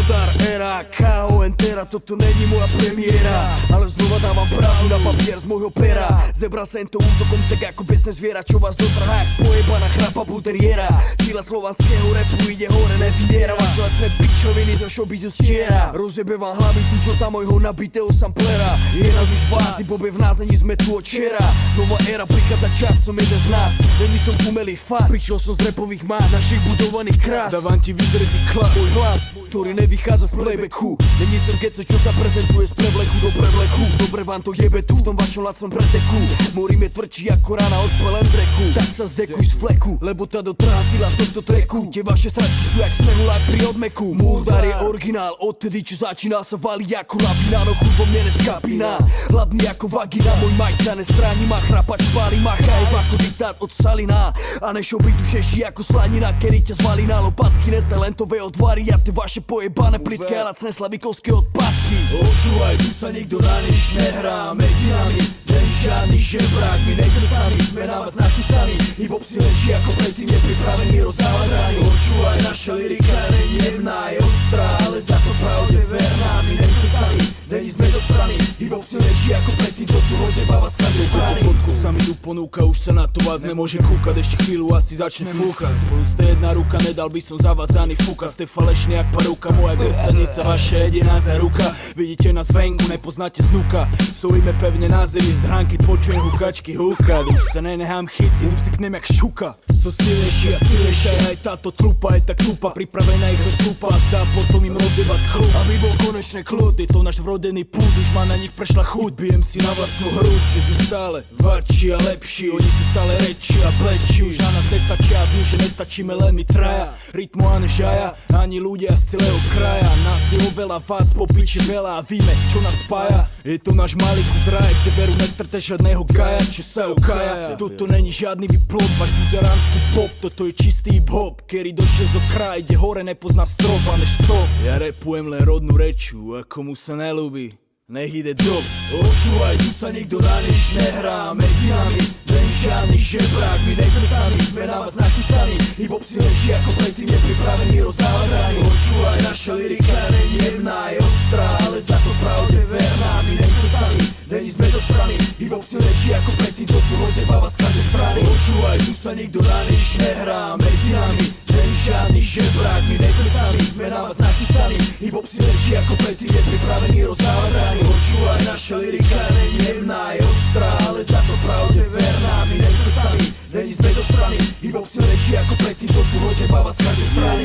Murdar, era, KO, entera, toto není moja premiéra, ale znova dávam pravdu na papier z môjho pera. Zebral sem to útokom tak ako besné zviera, čo vás dotrhá jak pojebaná chrapa bulteriera. Síla slovanského repu ide hore, nevydiera vaše lacné pičoviny zo showbizu z čiera. Rozjebe vám hlavy tu, čo tam mojho nabitého samplera. Je nás už vládzi, bobe v názení sme tu od včera. Nová éra, prichádza čas, som jeden z nás. Není som umelý fás, prišiel som z repových más, našich budovaných krás. Dávam ti vyzretý klas, môj hlas, ktorý nevychádza z playbacku. Není som keco, čo sa prezentuje z prevleku do prevleku. Dobre vám to jebe tu v tom vašom lacnom preteku. Morím je tvrdší ako rána od pelendreku. Tak sa zdekuj z fleku, lebo tá dotrhá sila tohto treku. Tie vaše stračky sú jak snehulák pri odmeku. Murdar je originál, odtedy čo začínal sa valí ako lavína. No chuť vo mne neskapína, hladný ako vagina. Môj majk sa nestráni, má chrapač pálí, má chajev ako diktát od Salina. A nešou byť dušejší ako slanina, kedy ťa zvalí na lopatky. Netalentové odvary a tie vaše pojebané plitké a lacné slavikovské odpadky. Počúvaj, tu sa nikto na nič nehrá, medzi nami není žiadny žebrák. My nejsme sami, sme na vás nachystaní. Hip-hop si leží ako predtým nepripravený rozdávať rány. Počúvaj, naša lyrika není jemná, je ostrá, ale za to pravde verná. My nejsme sami, není sme do strany. Hip-hop si leží ako predtým, to tu rozjebáva z každej strany. Podku sa mi tu ponúka, už sa na to vás nemôže kúkať. Ešte chvíľu asi začne fúkať. Spolu ste jedna ruka, nedal by som zavázaný fúka. Ste falešný jak paruka, moja grcanica, vaša jediná záruka. Vidíte nás venku, nepoznáte znuka. Stojíme pevne na zemi, z dránky počujem hukačky húkať. Už sa nenechám chyciť, upsiknem jak šuka. So silnejší a silnejšia, aj táto trupa je tak tupa, pripravená ich roztúpať a potom im rozjebať chlup. Aby bol konečne kľud, je to náš vrodený púd, už má na nich prešla chuť. Bijem si na vlastnú hruď, že sme stále vadší a lepší. Oni sú stále rečí a plečí, už na nás nestačia, vím, že nestačíme len my traja. Rytmu a nežaja, ani ľudia z celého kraja. Nás je oveľa vác, po piči veľa a víme, čo nás spája. Je to náš malý kus raja, kde veru nestrte žiadneho gaja, čo sa okaja. Toto není žiadny vyplot, váš buzeránsky pop, toto je čistý hip-hop, ktorý došiel zo kraja, kde hore nepozná strop a než stop. Ja repujem len rodnú reču, a komu sa nelúbi, nech ide dob. Počúvaj, tu sa nikto na nič nehrá, medzi nami není žiadny žebrák. My nejsme sami, sme na vás nachystaní. Hip-hop si leží ako predtým nepripravený rozdávať rány. Počúvaj, naša lyrika není jemná, je ostrá, ale za to pravde verná. My nejsme sami, není sme do strany. Hip-hop si leží ako predtým, to tu rozjebáva z každej strany. Počúvaj, tu sa nikto na nič nehrá, medzi nami není žiadny žebrák. My nejsme sami, sme na vás nachystaní. Hip-hop si leží ako predtým nepripravený rozdávať rány. Počúvaj, naša lyrika není jemná, je ostrá, ale za to pravde verná. My nejsme sami, není sme do strany. Hip-hop si leží ako predtým, to tu rozjebáva z každej strany.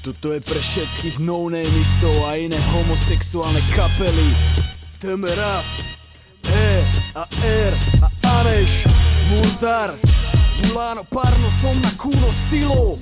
Toto je pre všetkých no-nameistov a iné homosexuálne kapely. Temera, E a R a Aneš, Murdar, Mulano, Parno, som na kuno stilo.